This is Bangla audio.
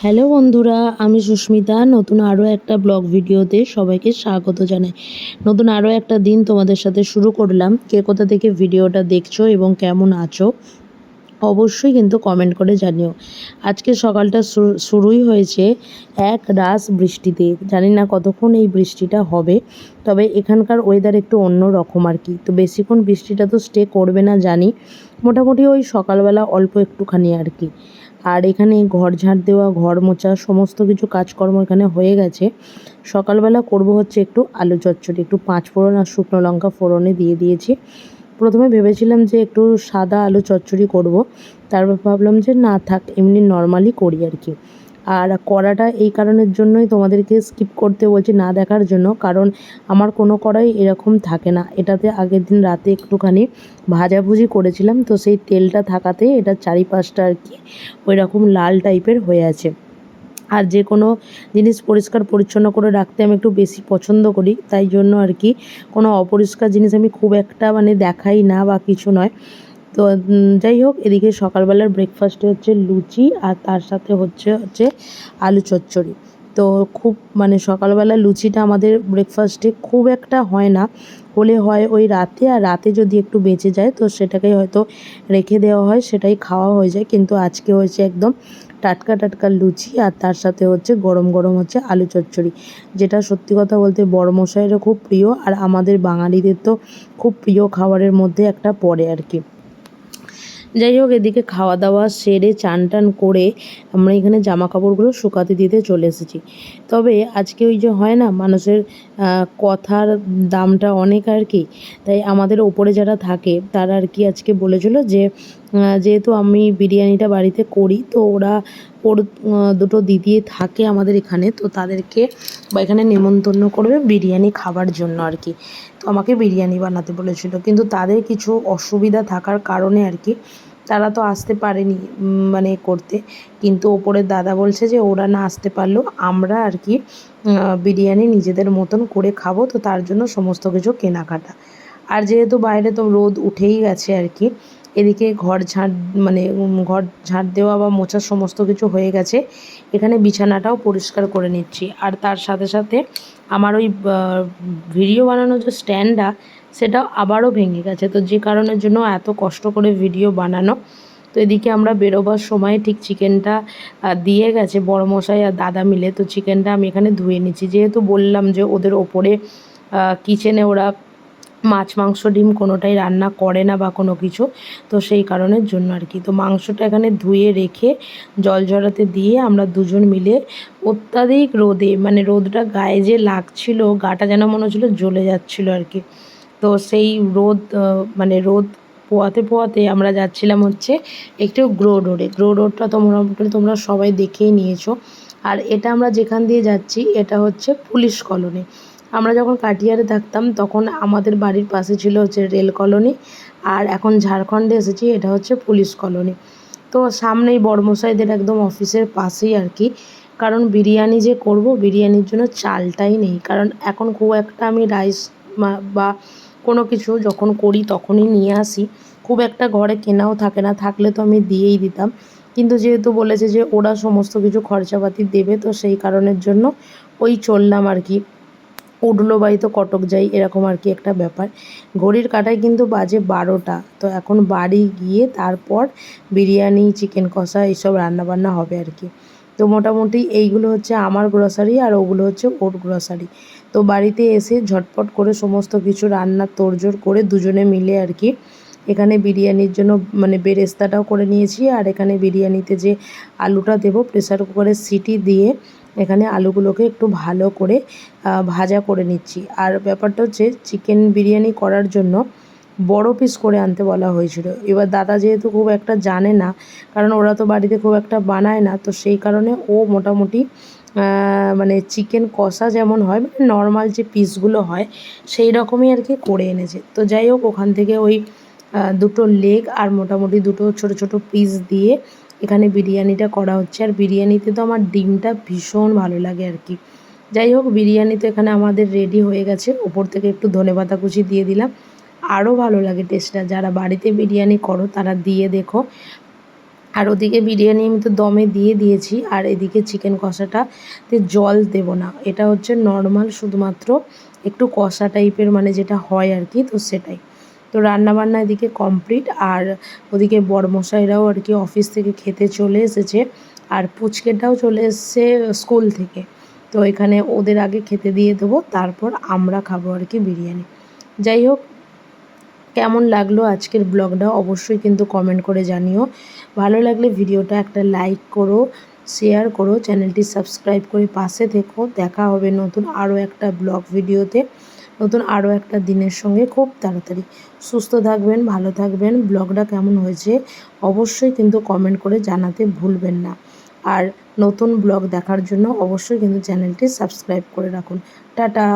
হ্যালো বন্ধুরা, আমি সুস্মিতা। নতুন আরও একটা ব্লগ ভিডিওতে সবাইকে স্বাগত জানাই। নতুন আরও একটা দিন তোমাদের সাথে শুরু করলাম। কে কোথা থেকে ভিডিওটা দেখছো এবং কেমন আছো অবশ্যই কিন্তু কমেন্ট করে জানিও। আজকে সকালটা শুরুই হয়েছে এক রাস বৃষ্টিতে। জানি না কতক্ষণ এই বৃষ্টিটা হবে, তবে এখানকার ওয়েদার একটু অন্য রকম আর কি। তো বেশিক্ষণ বৃষ্টিটা তো স্টে করবে না জানি, মোটামুটি ওই সকালবেলা অল্প একটুখানি আর কি। আর এখানে ঘর ঝাড় দেওয়া, ঘর মোছা, সমস্ত কিছু কাজকর্ম এখানে হয়ে গেছে। সকালবেলা করব হচ্ছে একটু আলু চচ্চড়ি, একটু 5 ফোড়ন আর শুকনো লঙ্কা ফোড়নে দিয়ে দিয়েছি। প্রথমে ভেবেছিলাম যে একটু সাদা আলু চচ্চড়ি করব, তারপর ভাবলাম যে না থাক, এমনি নর্মালি করি আর কি। আর কড়াটা এই কারণের জন্যই তোমাদেরকে স্কিপ করতে বলছি, না দেখার জন্য, কারণ আমার কোনো কড়াই এরকম থাকে না। এটাতে আগের দিন রাতে একটুখানি ভাজাভুজি করেছিলাম, তো সেই তেলটা থাকাতে এটা চারিপাশটা আর কি ওই রকম লাল টাইপের হয়ে আছে। আর যে কোনো জিনিস পরিষ্কার পরিচ্ছন্ন করে রাখতে আমি একটু বেশি পছন্দ করি, তাই জন্য আর কি কোনো অপরিষ্কার জিনিস আমি খুব একটা দেখাই না বা কিছু নয়। তো যাই হোক, এদিকে সকালবেলার ব্রেকফাস্টে হচ্ছে লুচি আর তার সাথে হচ্ছে আলু চচ্চড়ি। তো খুব সকালবেলা লুচিটা আমাদের ব্রেকফাস্টে খুব একটা হয় না, হলে হয় ওই রাতে, আর রাতে যদি একটু বেঁচে যায় তো সেটাকেই হয়তো রেখে দেওয়া হয়, সেটাই খাওয়া হয়ে যায়। কিন্তু আজকে হয়েছে একদম টাটকা টাটকা লুচি আর তার সাথে হচ্ছে গরম গরম হচ্ছে আলু চচ্চড়ি, যেটা সত্যি কথা বলতে বড়মশাইয়েরও খুব প্রিয়, আর আমাদের বাঙালিদের তো খুব প্রিয় খাবারের মধ্যে একটা পড়ে আর কি। যাই হোক, এদিকে খাওয়া দাওয়া সেরে চান টান করে আমরা এখানে জামা কাপড়গুলো শুকাতে দিতে চলে এসেছি। তবে আজকে ওই যে হয় না, মানুষের কথার দামটা অনেক আর কি। তাই আমাদের ওপরে যারা থাকে তারা আর কি আজকে বলেছিল যে যেহেতু আমি বিরিয়ানিটা বাড়িতে করি, তো ওর দুটো দিদি থাকে আমাদের এখানে, তো তাদেরকে বা এখানে নেমন্তন্ন করবে বিরিয়ানি খাবার জন্য আর কি। তো আমাকে বিরিয়ানি বানাতে বলেছিল, কিন্তু তাদের কিছু অসুবিধা থাকার কারণে আর কি তারা তো আসতে পারেনি করতে। কিন্তু ওপরের দাদা বলছে যে ওরা না আসতে পারলেও আমরা আর কি বিরিয়ানি নিজেদের মতন করে খাবো, তো তার জন্য সমস্ত কিছু কেনাকাটা। আর যেহেতু বাইরে তো রোদ উঠেই গেছে আর কি, এদিকে ঘর ঝাড় দেওয়া বা মোছার সমস্ত কিছু হয়ে গেছে। এখানে বিছানাটাও পরিষ্কার করে নিচ্ছি, আর তার সাথে সাথে আমার ওই ভিডিও বানানোর যে স্ট্যান্ডটা, সেটা আবারও ভেঙে গেছে, তো যে কারণের জন্য এত কষ্ট করে ভিডিও বানানো। তো এদিকে আমরা বেরোবার সময় ঠিক চিকেনটা দিয়ে গেছে বড়মশাই আর দাদা মিলে, তো চিকেনটা আমি এখানে ধুয়ে নিচ্ছি। যেহেতু বললাম যে ওদের ওপরে কিচেনে ওরা মাছ মাংস ডিম কোনোটাই রান্না করে না বা কোনো কিছু, তো সেই কারণের জন্য আর কি। তো মাংসটা এখানে ধুয়ে রেখে জল ঝরাতে দিয়ে আমরা দুজন মিলে অত্যাধিক রোদে, রোদটা গায়ে যে লাগছিল, গাটা যেন মনে হচ্ছিলো জ্বলে যাচ্ছিলো আর কি। তো সেই রোদ পোয়াতে পোয়াতে আমরা যাচ্ছিলাম হচ্ছে একটু গ্রো রোডটা তোমরা সবাই দেখেই নিয়েছো। আর এটা আমরা যেখান দিয়ে যাচ্ছি এটা হচ্ছে পুলিশ কলোনি। আমরা যখন কাটিয়ারে থাকতাম তখন আমাদের বাড়ির পাশে ছিল হচ্ছে রেল কলোনি, আর এখন ঝাড়খণ্ডে এসেছি, এটা হচ্ছে পুলিশ কলোনি। তো সামনেই বড়মশাইদের একদম অফিসের পাশেই আর কি। কারণ বিরিয়ানি যে করব, বিরিয়ানির জন্য চালটাই নেই, কারণ এখন খুব একটা আমি রাইস বা কোনো কিছু যখন করি তখনই নিয়ে আসি, খুব একটা ঘরে কেনাও থাকে না, থাকলে তো আমি দিয়েই দিতাম। কিন্তু যেহেতু বলেছে যে ওরা সমস্ত কিছু খরচাপাতি দেবে, তো সেই কারণের জন্য ওই চললাম আর কি। উঠলো বাড়ি তো কটক যাই, এরকম আর কি একটা ব্যাপার। ঘড়ির কাঁটায় কিন্তু বাজে 12টা। তো এখন বাড়ি গিয়ে তারপর বিরিয়ানি, চিকেন কষা এইসব রান্নাবান্না হবে আর কি। তো মোটামুটি এইগুলো হচ্ছে আমার গ্রসারি, আর ওগুলো হচ্ছে ওর গ্রসারি। তো বাড়িতে এসে ঝটপট করে সমস্ত কিছু রান্নার তোড়জোড় করে দুজনে মিলে আর কি এখানে বিরিয়ানির জন্য বেরেস্তাটাও করে নিয়েছি। আর এখানে বিরিয়ানিতে যে আলুটা দেবো, প্রেসার কুকারে সিটি দিয়ে এখানে আলুগুলোকে একটু ভালো করে ভাজা করে নিচ্ছি। আর ব্যাপারটা হচ্ছে চিকেন বিরিয়ানি করার জন্য বড় পিস করে আনতে বলা হয়েছিল। এবার দাদা যেহেতু খুব একটা জানে না, কারণ ওরা তো বাড়িতে খুব একটা বানায় না, তো সেই কারণে ও মোটামুটি চিকেন কষা যেমন হয়, নর্মাল যে পিসগুলো হয় সেই রকমই আর কি করে এনেছে। তো যাই হোক, ওখান থেকে ওই দুটো লেগ আর মোটামুটি দুটো ছোট ছোট পিস দিয়ে এখানে বিরিয়ানিটা করা হচ্ছে। আর বিরিয়ানিতে তো আমার ডিমটা ভীষণ ভালো লাগে আর কি। যাই হোক, বিরিয়ানি তো এখানে আমাদের রেডি হয়ে গেছে। ওপর থেকে একটু ধনেপাতা কুচি দিয়ে দিলাম, আরও ভালো লাগে টেস্টটা। যারা বাড়িতে বিরিয়ানি করো তারা দিয়ে দেখো, আর ওদিকে বিরিয়ানি আমি তো দমে দিয়ে দিয়েছি, আর এদিকে চিকেন কষাটাতে জল দেব না, এটা হচ্ছে নর্মাল শুধুমাত্র একটু কষা টাইপের মানে যেটা হয় আর কি, তো সেটাই। তো রান্নাবান্না এদিকে কমপ্লিট, আর ওদিকে বড়মশাইরাও আর কি অফিস থেকে খেতে চলে এসেছে, আর পুচকেটাও চলে এসছে স্কুল থেকে। তো এখানে ওদের আগে খেতে দিয়ে দেবো, তারপর আমরা খাবো আর কি বিরিয়ানি। যাই হোক, কেমন লাগলো আজকের ব্লগটা অবশ্যই কিন্তু কমেন্ট করে জানিও। ভালো লাগলে ভিডিওটা একটা লাইক করো, শেয়ার করো, চ্যানেলটি সাবস্ক্রাইব করে পাশে থেকো। দেখা হবে নতুন আরও একটা ব্লগ ভিডিওতে, নতুন আরও একটা দিনের সঙ্গে খুব তাড়াতাড়ি। সুস্থ থাকবেন, ভালো থাকবেন। ব্লগটা কেমন হয়েছে অবশ্যই কিন্তু কমেন্ট করে জানাতে ভুলবেন না। আর নতুন ব্লগ দেখার জন্য অবশ্যই কিন্তু চ্যানেলটি সাবস্ক্রাইব করে রাখুন। টাটা।